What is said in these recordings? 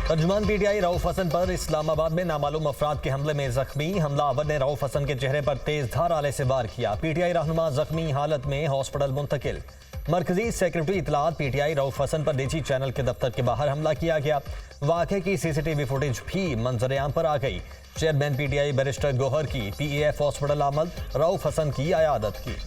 तर्जुमान PTI Rauf Hasan पर इस्लामाबाद में नामालूम अफराद के हमले में जख्मी। हमलावर ने रऊफ हसन के चेहरे पर तेज धार आले से वार किया। पीटीआई रहनुमा जख्मी हालत में हॉस्पिटल मुंतकिल। मरकजी सेक्रेटरी इतलात पीटीआई रऊफ हसन पर निजी चैनल के दफ्तर के बाहर हमला किया गया। वाक़े की सीसीटीवी फुटेज भी मंजर-ए-आम पर आ गई। चेयरमैन पीटीआई बैरिस्टर गोहर की पीएएफ हॉस्पिटल आमद, रऊफ हसन की अयादत की।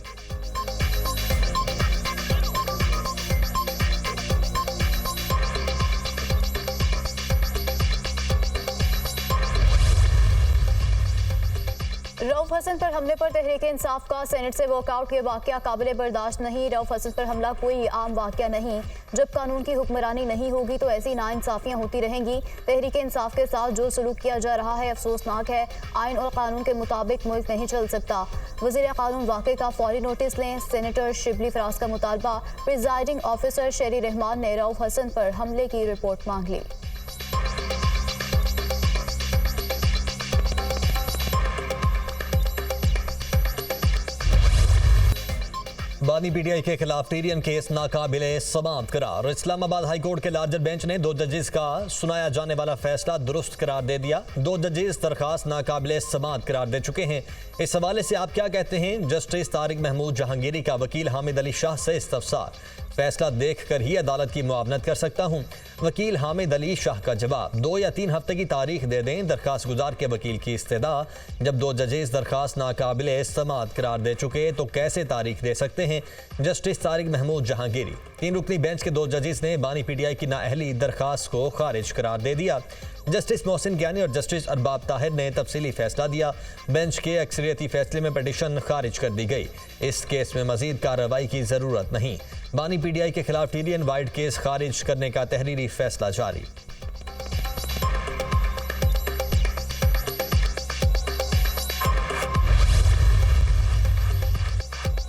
रऊफ हसन पर हमले पर तहरीक इंसाफ का सेनेट से वॉकआउट के वाक़या काबिल बर्दाश्त नहीं। रऊफ हसन पर हमला कोई आम वाक़या नहीं। जब कानून की हुक्मरानी नहीं होगी तो ऐसी नाइंसाफियां होती रहेंगी। तहरीक इंसाफ के साथ जो सलूक किया जा रहा है अफसोसनाक है। आइन और कानून के मुताबिक मुल्क नहीं चल सकता। वज़ीर कानून वाक़े का फौरी नोटिस लें। सेनेटर शिबली फराज का मुतालबा। प्रिजाइडिंग ऑफिसर शेरी रहमान ने रऊफ हसन पर हमले की रिपोर्ट मांग ली। बानी पीटीआई के खिलाफ टीरियन केस नाकाबिले समाअत करार। इस्लामाबाद हाई कोर्ट के लार्जर बेंच ने 2 जजेस का सुनाया जाने वाला फैसला दुरुस्त करार दे दिया। 2 जजेस दरखास्त नाकाबिले समाअत करार दे चुके हैं। इस हवाले से आप क्या कहते हैं? जस्टिस तारिक महमूद जहांगीरी का वकील हामिद अली शाह से इस्तफसार। फैसला देखकर ही अदालत की मुआवनत कर सकता हूं। वकील हामिद अली शाह का जवाब, 2 या 3 हफ्ते की तारीख दे दें। दरखास्त गुजार के वकील की इस्तदा। जब 2 जजेस दरखास्त नाकाबिले समाअत करार दे चुके तो कैसे तारीख दे सकते हैं? जस्टिस तारिक महमूद जहांगीरी। 3 रुकनी बेंच के 2 जजेस ने बानी पीटीआई की नाअहली दरखास्त को खारिज करार दे दिया। जस्टिस मोहसिन ज्ञानी और जस्टिस अरबाब ताहिर ने तफसीली फैसला दिया। बेंच के अक्सरियती फैसले में पिटीशन खारिज कर दी गई। इस केस में मजीद कार्रवाई की जरूरत नहीं। बानी पीटीआई के खिलाफ टीरियन वाइड केस खारिज करने का तहरीरी फैसला जारी।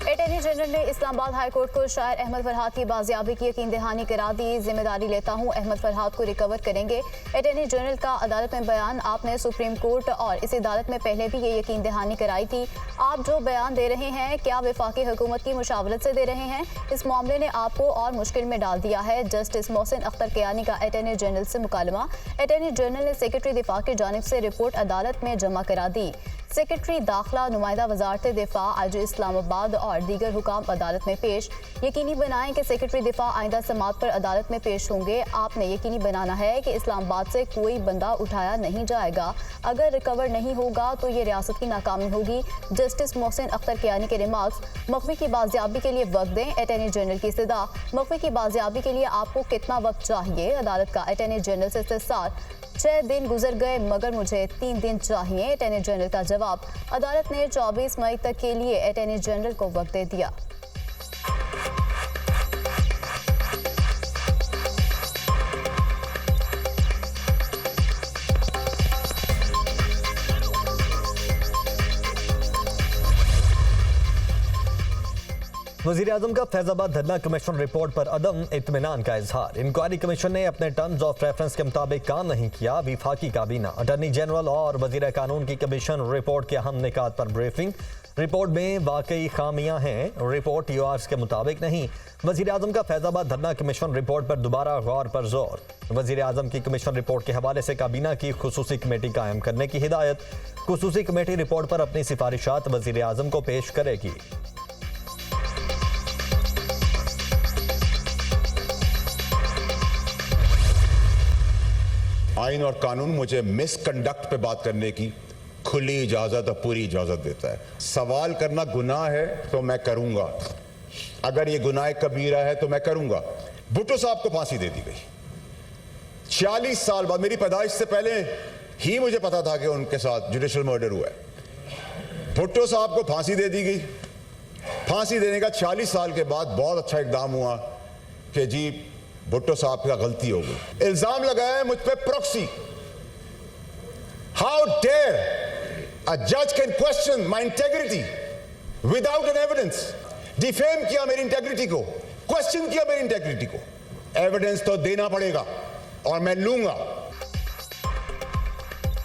अटॉर्नी जनरल ने इस्लामाबाद हाई कोर्ट को शायर अहमद फरहाद की बाजियाबी की यकीन दहानी करा दी। जिम्मेदारी लेता हूं, अहमद फरहाद को रिकवर करेंगे। अटॉर्नी जनरल का अदालत में बयान, आपने सुप्रीम कोर्ट और इस अदालत में पहले भी ये यकीन दहानी कराई थी। आप जो बयान दे रहे हैं क्या वफाकी हुकूमत की मुशावरत से दे रहे हैं? इस मामले ने आपको और मुश्किल में डाल दिया है। जस्टिस मोहसिन अख्तर कियानी का अटॉर्नी जनरल से मुकालमा। अटॉर्नी जनरल ने सेक्रेटरी दिफा की जानिब से रिपोर्ट अदालत में जमा करा दी। सेक्रेटरी दाखिला, नुमाइंदा वजारत दिफा, आज इस्लामाबाद और दीगर हुकाम अदालत में पेश। यकीनी बनाएं कि सेक्रेटरी दिफा आइंदा समाअत पर अदालत में पेश होंगे। आपने यकीनी बनाना है कि इस्लामाबाद से कोई बंदा उठाया नहीं जाएगा। अगर रिकवर नहीं होगा तो ये रियासत की नाकामी होगी। जस्टिस मोहसिन अख्तर कियानी के रिमार्क्स, मखवी की बाजियाबी के लिए वक्त दें। अटॉर्नी जनरल की इस्तदा, मखवी की बाजियाबी के लिए आपको कितना वक्त चाहिए? अदालत का अटॉर्नी जनरल से इस्तफसार, 6 दिन गुजर गए मगर मुझे 3 दिन चाहिए। अटॉर्नी जनरल का जवाब, अदालत ने 24 मई तक के लिए अटॉर्नी जनरल को वक्त दे दिया। वज़ीर आज़म का फैज़ाबाद धरना कमीशन रिपोर्ट पर अदम इत्मीनान का इजहार। इंक्वायरी कमीशन ने अपने टर्म्स ऑफ रेफरेंस के मुताबिक काम नहीं किया। विफाकी काबीना, अटॉर्नी जनरल और वज़ीर कानून की कमीशन रिपोर्ट के अहम निकात पर ब्रीफिंग। रिपोर्ट में वाकई खामियां हैं, रिपोर्ट यूआरएस के मुताबिक नहीं। वज़ीर आज़म का फैज़ाबाद धरना कमीशन रिपोर्ट पर दोबारा गौर पर जोर। वज़ीर आज़म की कमीशन रिपोर्ट के हवाले से काबीना की खुसूसी कमेटी कायम करने की हिदायत। खुसूसी कमेटी रिपोर्ट पर अपनी सिफारिशात वज़ीर आज़म को पेश करेगी। आइन और कानून मुझे मिसकंडक्ट पे बात करने की खुली इजाजत और पूरी इजाजत देता है। सवाल करना गुनाह है तो मैं करूंगा, अगर ये गुनाह कबीरा है तो मैं करूंगा। भुट्टो साहब को फांसी दे दी गई 46 साल बाद। मेरी पैदाइश से पहले ही मुझे पता था कि उनके साथ जुडिशल मर्डर हुआ है। भुट्टो साहब को फांसी दे दी गई। फांसी देने का 40 साल के बाद बहुत अच्छा इकदाम हुआ कि जी भुट्टो साहब का गलती हो गई। इल्जाम लगाया है मुझ पे प्रॉक्सी। हाउ डेयर अ जज can question my integrity without an evidence. Defame किया मेरी इंटेग्रिटी को, क्वेश्चन किया मेरी इंटेग्रिटी को। एविडेंस तो देना पड़ेगा और मैं लूंगा।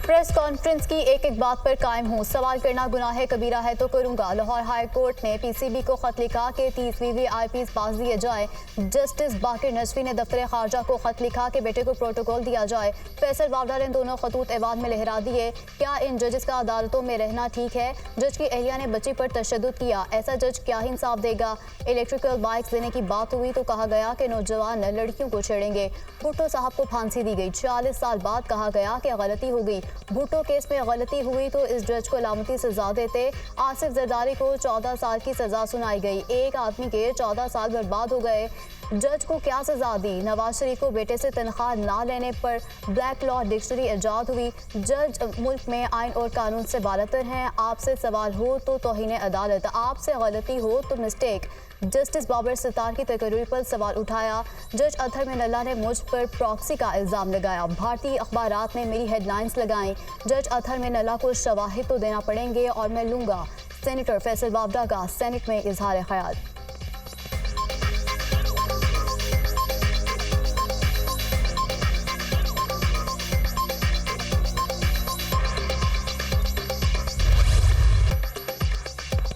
प्रेस कॉन्फ्रेंस की एक एक बात पर कायम हूँ। सवाल करना गुनाह कबीरा है तो करूंगा। लाहौर हाई कोर्ट ने पीसीबी को खत लिखा कि 30 वीवीआईपीज़ पास दिए जाए। जस्टिस बाकिर नजफी ने दफ्तर खारजा को खत लिखा कि बेटे को प्रोटोकॉल दिया जाए। फैसल वावडा ने दोनों खतूत एवान में लहरा दिए। क्या इन जजेस का अदालतों में रहना ठीक है? जज की अहलिया ने बच्ची पर तशद्दुद किया, ऐसा जज क्या ही इंसाफ देगा? इलेक्ट्रिकल बाइक्स देने की बात हुई तो कहा गया कि नौजवान लड़कियों को छेड़ेंगे। भुट्टो साहब को फांसी दी गई। 40 साल बाद कहा गया कि गलती हो गई। भुट्टो केस में गलती हुई तो इस जज को लामती सजा देते। आसिफ जरदारी को 14 साल की सजा सुनाई गई। एक आदमी के 14 साल बर्बाद हो गए। जज को क्या सजा दी? नवाज शरीफ को बेटे से तनख्वाह ना लेने पर ब्लैक लॉ डिक्शनरी ईजाद हुई। जज मुल्क में आइन और कानून से बालतर हैं। आपसे सवाल हो तो तौहीन अदालत, आपसे गलती हो तो मिस्टेक। जस्टिस बाबर सितार की तकरीर पर सवाल उठाया। जज अतहर मिनल्ला ने मुझ पर प्रॉक्सी का इल्ज़ाम लगाया। भारतीय अखबारात ने मेरी हेडलाइंस लगाई। जज अतहर मिनल्ला को शवाहिद तो देना पड़ेंगे और मैं लूँगा। सेनेटर फैसल वावडा का सेनेट में इजहार ख्याल।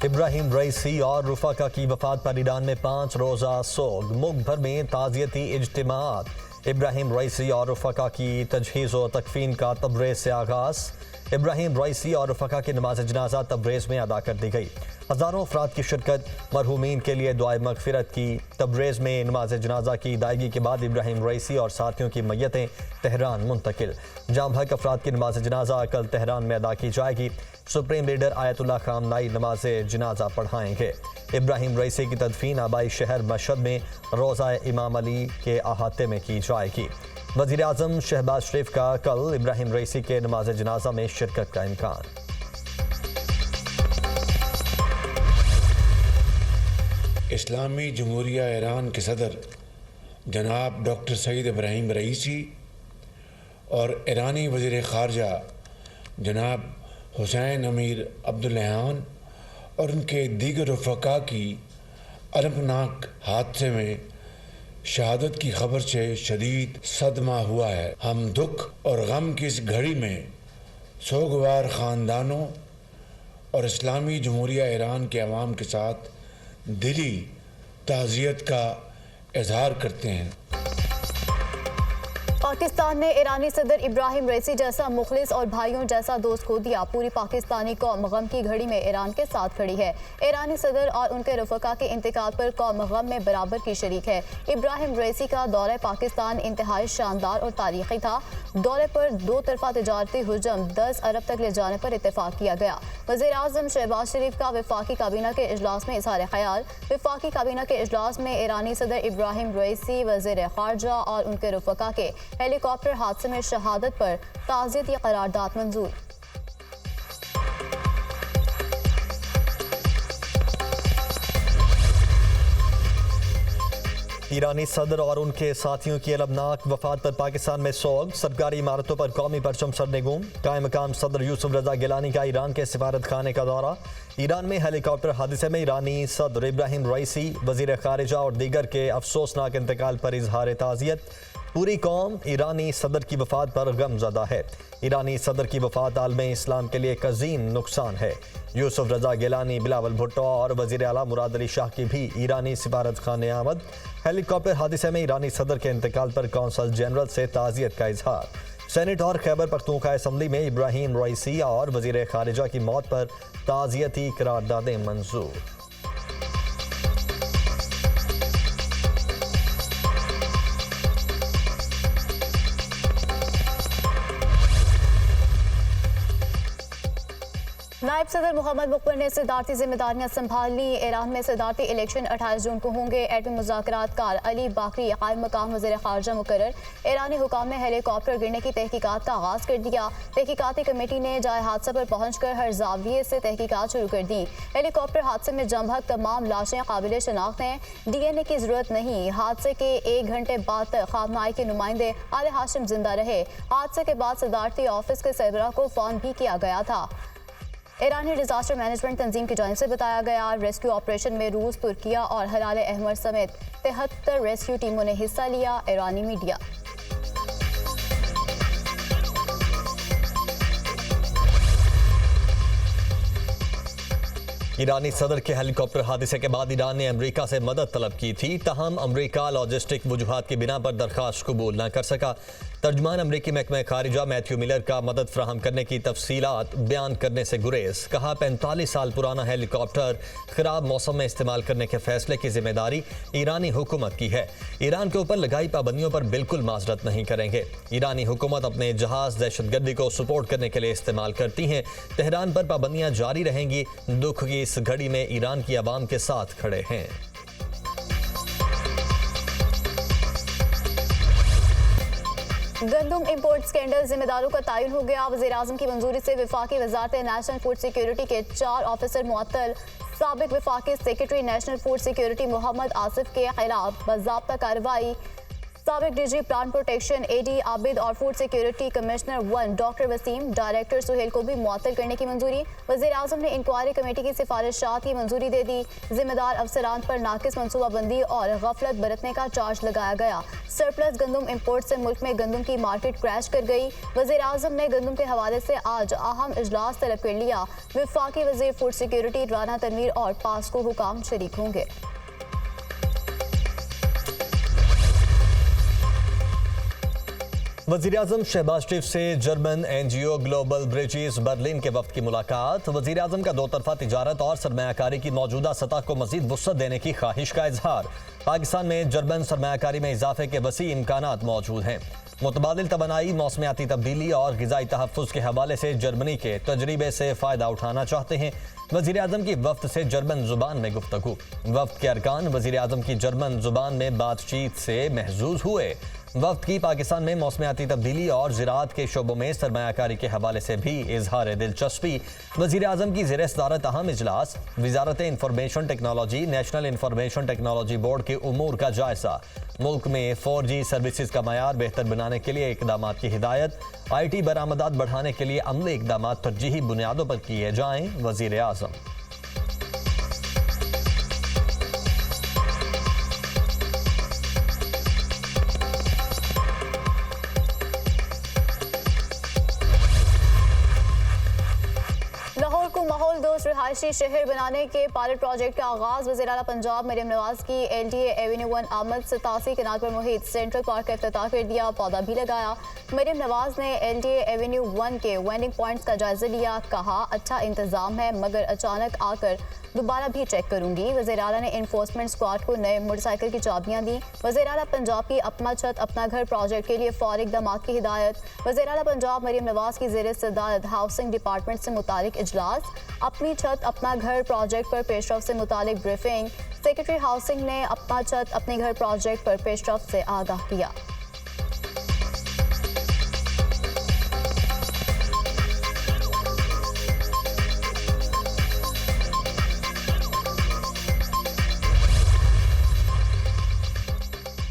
इब्राहिम रईसी और रुफाका की वफात पर ईरान में 5 रोज़ा सोग। मुल्क भर में ताज़ियती इज्तिमात। इब्राहिम रईसी और रुफाका की तजहीज़ व तकफीन का तबरेज़ से आगाज़। इब्राहिम रईसी और रुफाका की नमाज जनाजा तबरेज़ में अदा कर दी गई। हज़ारों अफराद की शिरकत। मरहूमीन के लिए दुआए मगफिरत की। तबरेज़ में नमाज जनाजा की अदायगी के बाद इब्राहिम रईसी और साथियों की मैयतें तेहरान मुंतकिल। जाम हक अफराद की नमाज जनाजा कल तेहरान में अदा की जाएगी। सुप्रीम लीडर आयतुल्लाह खामनाई नमाज जनाजा पढ़ाएंगे। इब्राहिम रईसी की तदफीन आबाई शहर मशहद में रोज़ा इमाम अली के अहाते में की जाएगी। वज़ीर आज़म शहबाज शरीफ का कल इब्राहिम रईसी के नमाज जनाजा में शिरकत का इम्कान। इस्लामी जमहूरिया ईरान के सदर जनाब डॉक्टर सईद इब्राहिम रईसी और ईरानी वज़ीर ख़ारजा जनाब हुसैन अमीर अब्दुल्लहान और उनके दीगर रफ़का की अलमनाक हादसे में शहादत की खबर से शदीद सदमा हुआ है। हम दुख और गम की इस घड़ी में सोगवार ख़ानदानों और इस्लामी जमहूरिया ईरान के अवाम के साथ दिली ताज़ियत का इजहार करते हैं। पाकिस्तान ने ईरानी सदर इब्राहिम रईसी जैसा मुखलिस और भाइयों जैसा दोस्त खो दिया। पूरी पाकिस्तानी कौम गम की घड़ी में ईरान के साथ खड़ी है। ईरानी सदर और उनके रफ़का के इंतकाल पर कौम गम में बराबर की शरीक है। इब्राहिम रईसी का दौरे पाकिस्तान इंतहाई शानदार और तारीखी था। दौरे पर 2 तरफा तजारती हुजम 10 अरब तक ले जाने पर इत्तेफाक किया गया। वज़ीर आज़म शहबाज शरीफ का वफाकी काबीना के इजलास में इजहार ख्याल। वफाकी काबीना के इजलास में ईरानी सदर इब्राहिम रईसी, वज़ीर ख़ारजा और उनके रफ़का के हेलीकॉप्टर हादसे में शहादत पर ताज़ियती करारदाद मंजूर। ईरानी सदर और उनके साथियों की अलमनाक वफात पर पाकिस्तान में सोग। सरकारी इमारतों पर कौमी परचम सरनेगूम। कायम मकाम सदर यूसुफ रजा गिलानी का ईरान के सिफारत खाने का दौरा। ईरान में हेलीकॉप्टर हादसे में ईरानी सदर इब्राहिम रईसी, वज़ीर ख़ारिजा और दीगर के अफसोसनाक इंतकाल पर इजहार ताज़ियत। पूरी कौम ईरानी सदर की वफात पर गमज़दा है। ईरानी सदर की वफात आलमे इस्लाम के लिए एक अजीम नुकसान है। यूसुफ रजा गिलानी, बिलावल भुट्टो और वज़ीर आला मुराद अली शाह की भी ईरानी सिफारत खाने आमद। हेलीकॉप्टर हादसे में ईरानी सदर के इंतकाल पर कौंसल जनरल से ताज़ियत का इजहार। सेनेट और खैबर पख्तूनख्वा असम्बली में इब्राहिम रईसी और वज़ीर ख़ारिजा की मौत पर ताज़ियती करारदादें मंजूर। नायब सदर मोहम्मद मुकबर ने सदारती जिम्मेदारियां संभाली। ईरान में सदारती इलेक्शन 28 जून को होंगे। एटमी मुज़ाकरात कार अली बाकरी कायम मकाम वज़ीर ख़ारजा मुकर्रर। ईरानी हुकाम ने हेलीकॉप्टर गिरने की तहकीकात का आगाज़ कर दिया। तहकीकाती कमेटी ने जाए हादसा पर पहुँच कर हर जाविये से तहकीकात शुरू कर दी। हेलीकॉप्टर हादसे में जमभक तमाम लाशें काबिल शनाख्त हैं। DNA की ज़रूरत नहीं। हादसे के 1 घंटे बाद तक खामनाई के नुमाइंदे आले हाशिम जिंदा रहे। हादसे के बाद सदारती ऑफिस के सरबराह को फ़ोन भी किया गया था। ईरानी डिजास्टर मैनेजमेंट तंजीम की जानिब से बताया गया। रेस्क्यू ऑपरेशन में रूस, तुर्किया और हलाल अहमर समेत 73 रेस्क्यू टीमों ने हिस्सा लिया। ईरानी मीडिया ईरानी सदर के हेलीकॉप्टर हादसे के बाद ईरान ने अमेरिका से मदद तलब की थी, तहम अमेरिका लॉजिस्टिक वजूहात की बिना पर दरख्वास्त कबूल न कर सका। तर्जुमान अमरीकी महकमा खारिजा मैथ्यू मिलर का मदद फ्राहम करने की तफसीलात बयान करने से गुरेज। कहा 45 साल पुराना हेलीकॉप्टर खराब मौसम में इस्तेमाल करने के फैसले की जिम्मेदारी ईरानी हुकूमत की है। ईरान के ऊपर लगाई पाबंदियों पर बिल्कुल माजरत नहीं करेंगे। ईरानी हुकूमत अपने जहाज दहशतगर्दी को सपोर्ट करने के लिए इस्तेमाल करती हैं। तेहरान पर पाबंदियां जारी रहेंगी। दुख की इस घड़ी में ईरान की आवाम के साथ खड़े हैं। गंदम इंपोर्ट स्कैंडल जिम्मेदारों का तयन हो गया। वज़ीर-ए-आज़म की मंजूरी से वफाकी वजारत नेशनल फूड सिक्योरिटी के 4 ऑफिसर मुअत्तल। साबिक वफाकी secretary national food security Mohammad Asif के खिलाफ बाज़ाब्ता कार्रवाई। साबिक DG plant protection AD Abid और food security commissioner 1 doctor Waseem, director Suhail को भी मुअत्तल करने की मंजूरी। वज़ीर-ए-आज़म ने इंक्वायरी कमेटी की सिफारिशात की मंजूरी दे दी। जिम्मेदार अफसरान पर नाकिस मनसूबाबंदी और गफलत बरतने का चार्ज लगाया गया। सरप्लस गंदम इंपोर्ट से मुल्क में गंदम की मार्केट क्रैश कर गई। वज़ीर-ए-आज़म ने गंदम के हवाले से आज अहम इजलास तलब कर लिया। वफाकी वज़ीर फूड सिक्योरिटी राना तनवीर और पास्को हुकाम शरीक होंगे। वज़ीर-ए-आज़म शहबाज शरीफ से German NGO global bridges Berlin के वक्त की मुलाकात। वज़ीर-ए-आज़म का 2 तरफा तिजारत और सरमायाकारी की मौजूदा सतह को मज़ीद वुसअत देने की ख्वाहिश का इजहार। पाकिस्तान में जर्मन सरमायाकारी में इजाफे के वसी इम्कानात मौजूद हैं। मुतबादिल तवानाई, मौसमियाती तब्दीली और ग़िज़ाई तहफ़्फ़ुज़ के हवाले से जर्मनी के तजरीबे से फ़ायदा उठाना चाहते हैं। वज़ीर-ए-आज़म की वफ़द से जर्मन ज़ुबान में गुफ्तगू। वफ़द के अरकान वज़ीर-ए-आज़म की जर्मन ज़ुबान में बातचीत से महजूज़ हुए। वफ़द की पाकिस्तान में मौसमियाती तब्दीली और ज़राअत के शोबों में सरमायाकारी के हवाले से भी इजहार दिलचस्पी। वज़ीर-ए-आज़म की ज़ेर सदारत अहम इजलास। वज़ारत information technology, national information technology board के उमूर का जायज़ा। मुल्क में 4G सर्विसेज का मयार बेहतर बनाने के लिए इक़दामात की हिदायत। IT बरामदात बढ़ाने के लिए अमली इक़दामात तरजीही बुनियादों पर किए जाएँ। वज़ीर-ए-आज़म। लाहौर को माहौल दोस्त रिहायशी शहर बनाने के पायलट प्रोजेक्ट का आगाज। वज़ीर-ए-आला पंजाब मरियम नवाज की LDA एवेन्यू 1 आमद 87 कनाल पर मुहित सेंट्रल पार्क का इफ्तिताह कर दिया, पौधा भी लगाया। मरियम नवाज ने LDA एवेन्यू 1 के वेंडिंग पॉइंट्स का जायजा लिया। कहा अच्छा इंतजाम है मगर अचानक आकर दोबारा भी चेक करूंगी। वज़ीर-ए-आला ने इन्फोर्समेंट स्क्वाड को नए मोटरसाइकिल की चाबियां दी। वज़ीर-ए-आला पंजाब की अपना छत अपना घर प्रोजेक्ट के लिए फौरी इक़दामात की हिदायत। वज़ीर-ए-आला पंजाब मरियम नवाज की ज़ेर सदारत हाउसिंग डिपार्टमेंट से मुतालिक इजलास। अपनी छत अपना घर प्रोजेक्ट पर पेशरफ से मुतालिक ब्रीफिंग। सेक्रेटरी हाउसिंग ने अपना छत अपने घर प्रोजेक्ट पर पेशरफ से आगाह किया।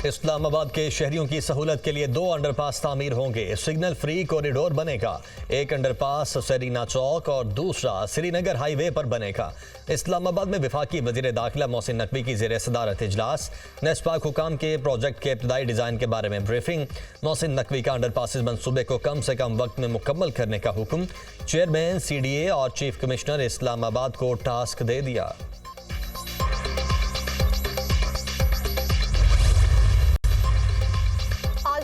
इस्लामाबाद के शहरियों की सहूलत के लिए 2 अंडरपास तामीर होंगे। सिग्नल फ्री कॉरिडोर बनेगा। एक अंडरपास सरीना चौक और दूसरा श्रीनगर हाईवे पर बनेगा। इस्लामाबाद में वफाकी वज़ीर दाखिला मोहसिन नकवी की ज़ेर सदारत इजलास। नेस्पाक हुकाम के प्रोजेक्ट के इब्तदाई डिज़ाइन के बारे में ब्रीफिंग। मोहसिन नकवी का अंडरपासेस मंसूबे को कम से कम वक्त में मुकम्मल करने का हुक्म। चेयरमैन CDA और चीफ कमिश्नर इस्लामाबाद को टास्क दे दिया।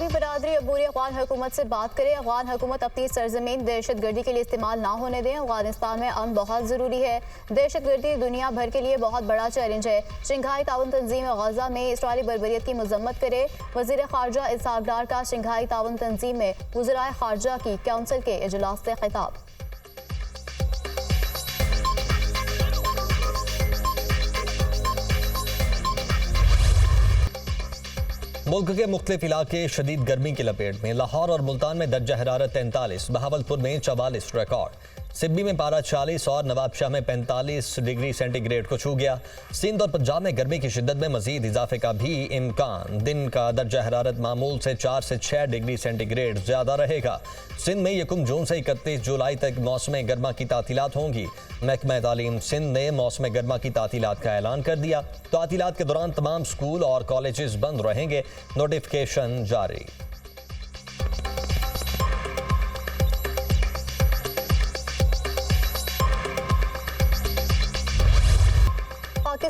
बरादरी अबूरी अफगान हुकूमत से बात करें। अफगान हुकूमत अपनी सरजमीन दहशत गर्दी के लिए इस्तेमाल ना होने दें। अफगानिस्तान में अमन बहुत ज़रूरी है। दहशत गर्दी दुनिया भर के लिए बहुत बड़ा चैलेंज है। शंघाई ताउन तंजीम गजा में इसराइली बर्बरियत की मजम्मत करे। वज़ीर खारजा इसहाक डार का शंघाई ताउन तंजीम में वज़राए खारजा की काउंसिल के इजलास से खिताब। मुल्क के मुख्तलिफ इलाके शदीद गर्मी की लपेट में। लाहौर और मुल्तान में दर्जा हरारत 43, बहावलपुर में 44 रिकॉर्ड। सिब्बी में पारा 40 और नवाबशाह में 45 डिग्री सेंटीग्रेड को छू गया। सिंध और पंजाब में गर्मी की शिद्दत में मजीद इजाफे का भी इम्कान। दिन का दर्जा हरारत मामूल से 4 से 6 डिग्री सेंटीग्रेड ज्यादा रहेगा। सिंध में 1 जून से 31 जुलाई तक मौसम गर्मा की तातीलात होंगी। महकमा तालीम सिंध ने मौसम गर्मा की तातीलात का ऐलान कर दिया। तातीलात के दौरान तमाम स्कूल और कॉलेजेस बंद रहेंगे। नोटिफिकेशन जारी।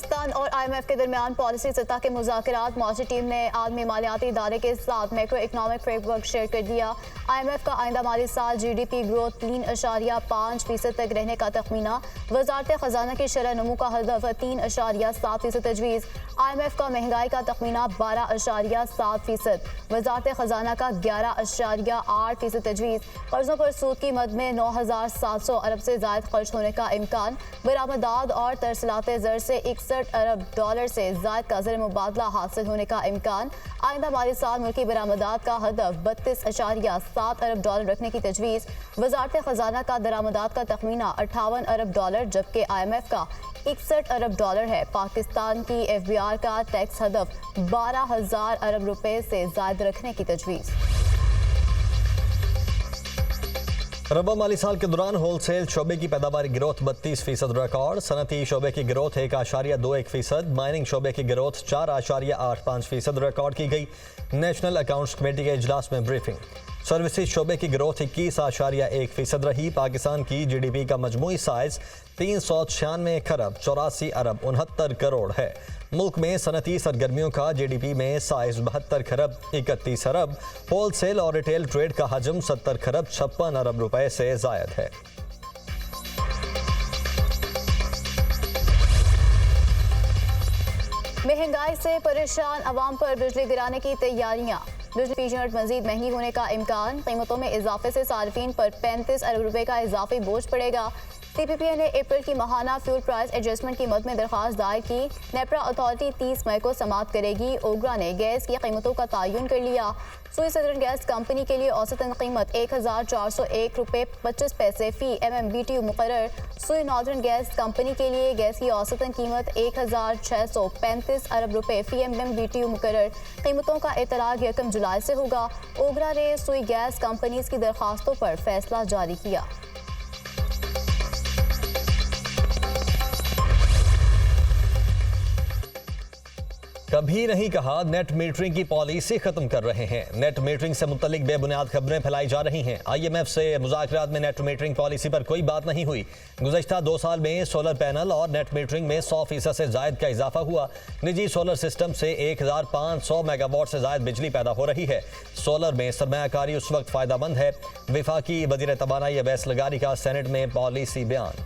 पाकिस्तान और IMF के दरमियान पॉलिसी सतह के मुज़ाकरात। मौसी टीम ने आलमी मालियाती इदारे के साथ मैक्रो इकनॉमिक फ्रेमवर्क शेयर कर दिया। IMF का आइंदा माली साल GDP ग्रोथ 3.5% तक रहने का तखमीना। वजारत खजाना की शरह नमू का हदफ 3.7% तजवीज़। IMF का महंगाई का तखमीना 12.7%। वजारत खजाना का 11.8% तजवीज़। कर्जों पर सूद की मद में 9,700 अरब से ज़ायद खर्च होने का इम्कान। बरामदात और तरसलात ज़र से 61 अरब डॉलर से ज़ायद का ज़र मुबादला हासिल होने का इम्कान। आइंदा माली साल मुल्की बरामदात का हदफ 32.7 अरब डॉलर रखने की तजवीज़। वजारत खजाना का दरामदात का तखमीना 58 अरब डॉलर जबकि IMF का 61 अरब डॉलर है। पाकिस्तान की FBR का टैक्स हदफ 12,000 अरब रुपए से ज़ायद रखने की तजवीज़। रबा माली साल के दौरान होलसेल शोबे की पैदावार ग्रोथ 32% रिकॉर्ड। सनती शोबे की ग्रोथ 1.21%। माइनिंग शोबे की ग्रोथ 4.85% रिकॉर्ड की गई। नेशनल अकाउंट्स कमेटी के इजलास में ब्रीफिंग। सर्विसेज शोबे की ग्रोथ 21.1% रही। पाकिस्तान की GDP का मजमूई साइज 396 खरब 84 अरब 69 करोड़ है। मुल्क में सनती सरगर्मियों का GDP में साइज 72 खरब 31 अरब। होलसेल और रिटेल ट्रेड का हजम 70 खरब 56 अरब रुपए से जायद है। महंगाई से परेशान अवाम पर बिजली गिराने की तैयारियां। बिजली फी यूनिट मजीद महंगी होने का इम्कान। कीमतों में इजाफे से सार्फिन पर 35 अरब रुपए का इजाफी बोझ पड़ेगा। CPPA ने अप्रैल की माहाना फ्यूल प्राइस एडजस्टमेंट की मद में दरख्वास्त दायर की। नेपरा अथॉरिटी 30 मई को समाप्त करेगी। ओगरा ने गैस की कीमतों का तयन कर लिया। सुई सदर्न गैस कंपनी के लिए औसतन कीमत 1,401 रुपए 25 पैसे फी MMBTU मुकर्रर। सुई नॉर्दर्न गैस कंपनी के लिए गैस की औसतन कीमत 1,635 अरब रुपए फी MMBTU मुकर्रर। कीमतों का इतलाक 1 जुलाई से होगा। ओगरा ने सुई गैस कंपनीज की दरखास्तों पर फैसला जारी किया। कभी नहीं कहा नेट मीटरिंग की पॉलिसी खत्म कर रहे हैं। नेट मीटरिंग से मुतल्लिक बेबुनियाद खबरें फैलाई जा रही हैं। IMF से मुज़ाकरात में नेट मीटरिंग पॉलिसी पर कोई बात नहीं हुई। गुज़श्ता 2 साल में सोलर पैनल और नेट मीटरिंग में 100% से जायद का इजाफा हुआ। निजी सोलर सिस्टम से 1,500 मेगावाट से जायद बिजली पैदा हो रही है। सोलर में सरमायाकारी उस वक्त फ़ायदेमंद है। वफाकी वज़ीर तवानाई अवैस लगारी का सेनेट में पॉलिसी बयान।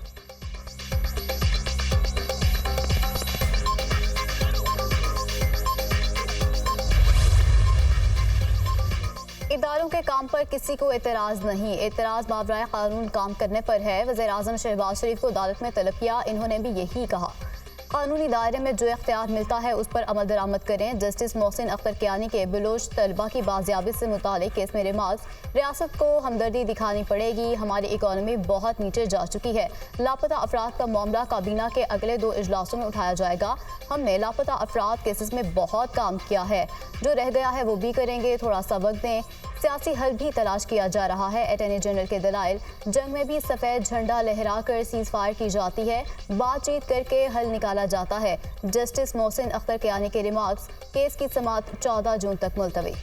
इदारों के काम पर किसी को एतराज़ नहीं। एतराज़ मावराए कानून काम करने पर है। वज़ीर-ए-आज़म शहबाज शरीफ को अदालत में तलब किया। इन्होंने भी यही कहा। कानूनी दायरे में जो इख्तियार मिलता है उस पर अमल दरामद करें। जस्टिस मोहसिन अख्तर कियानी के बलोच तलबा की बाजियाबी से मुतालिक केस में रिमार्क्स। रियासत को हमदर्दी दिखानी पड़ेगी। हमारी इकॉनमी बहुत नीचे जा चुकी है। लापता अफराद का मामला काबीना के अगले 2 इजलासों में उठाया जाएगा। हमने लापता अफराद केसेस में बहुत काम किया है। जो रह गया है वो भी करेंगे। थोड़ा सा वक्त दें। सियासी हल भी तलाश किया जा रहा है। अटॉर्नी जनरल के दलाइल। जंग में भी सफ़ेद झंडा लहराकर सीज़ फायर की जाती है। बातचीत करके हल निकाला जाता है। जस्टिस मोहसिन अख्तर कियानी के रिमार्क्स। केस की समाअत 14 जून तक मुलतवी।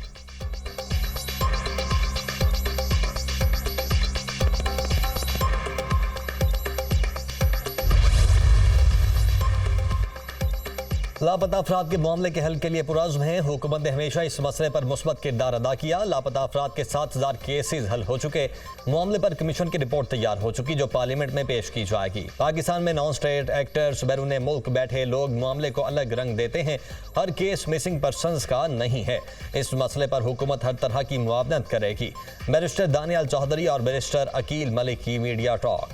लापता अफराद के मामले के हल के लिए पुरज़्म है। हुकूमत ने हमेशा इस मसले पर मुस्बत किरदार अदा किया। लापता अफराद के 7,000 केसेज हल हो चुके। मामले पर कमीशन की रिपोर्ट तैयार हो चुकी जो पार्लियामेंट में पेश की जाएगी। पाकिस्तान में नॉन स्टेट एक्टर्स बैरून मुल्क बैठे लोग मामले को अलग रंग देते हैं। हर केस मिसिंग पर्सनस का नहीं है। इस मसले पर हुकूमत हर तरह की मुआवनत करेगी। बैरिस्टर दानियाल चौधरी और बैरिस्टर अकील मलिक की मीडिया टॉक।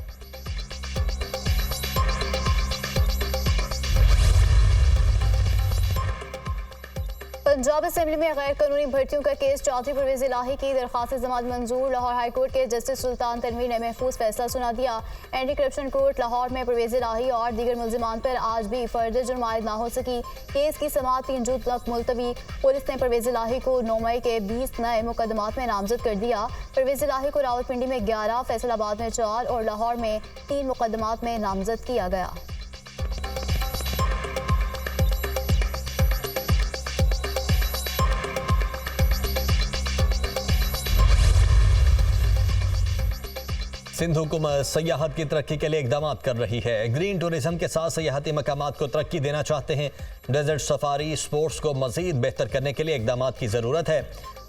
पंजाब असेंबली में गैर कानूनी भर्तियों का केस। चौधरी परवेज इलाही की दरख्वास्त जमात मंजूर। लाहौर हाई कोर्ट के जस्टिस सुल्तान तनवीर ने महफूज फैसला सुना दिया। एंटी करप्शन कोर्ट लाहौर में परवेज इलाही और दीगर मुल्जिमान पर आज भी फर्दर जुर्म आयद ना हो सकी। केस की समाअत 3 जून तक मुलतवी। पुलिस ने परवेज इलाही को 9 मई के 20 नए मुकदमात में नामजद कर दिया। परवेज इलाही को रावलपिंडी में 11, फैसलाबाद में 4 और लाहौर में 3 मुकदमात में नामजद किया गया। सिंध हुकूमत सयाहत की तरक्की के लिए इकदाम कर रही है। ग्रीन टूरिज्म के साथ सयाहती मकामात को तरक्की देना चाहते हैं। डेजर्ट सफारी स्पोर्ट्स को मजीद बेहतर करने के लिए इकदाम की ज़रूरत है।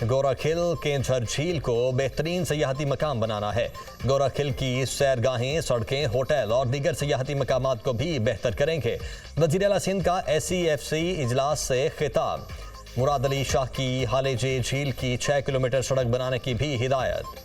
गोराखिल केंझर झील को बेहतरीन सयाहती मकाम बनाना है। गोराखिल की सैरगाहें, सड़कें, होटल और दीगर सयाहती मकामात को भी बेहतर करेंगे। वज़ीर आला सिंध का SEFC इजलास से खिताब। मुराद अली शाह की हालेजे झील की 6 किलोमीटर सड़क बनाने की भी हिदायत।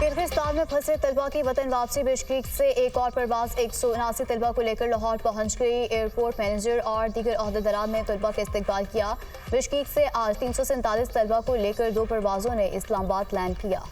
किर्गिस्तान में फंसे तलबा की वतन वापसी। बिश्केक से एक और परवाज 179 तलबा को लेकर लाहौर पहुंच गई। एयरपोर्ट मैनेजर और दीगर ओहदेदारान ने तलबा का इस्तकबाल किया। बिश्केक से आज 347 तलबा को लेकर 2 परवाजों ने इस्लामाबाद लैंड किया।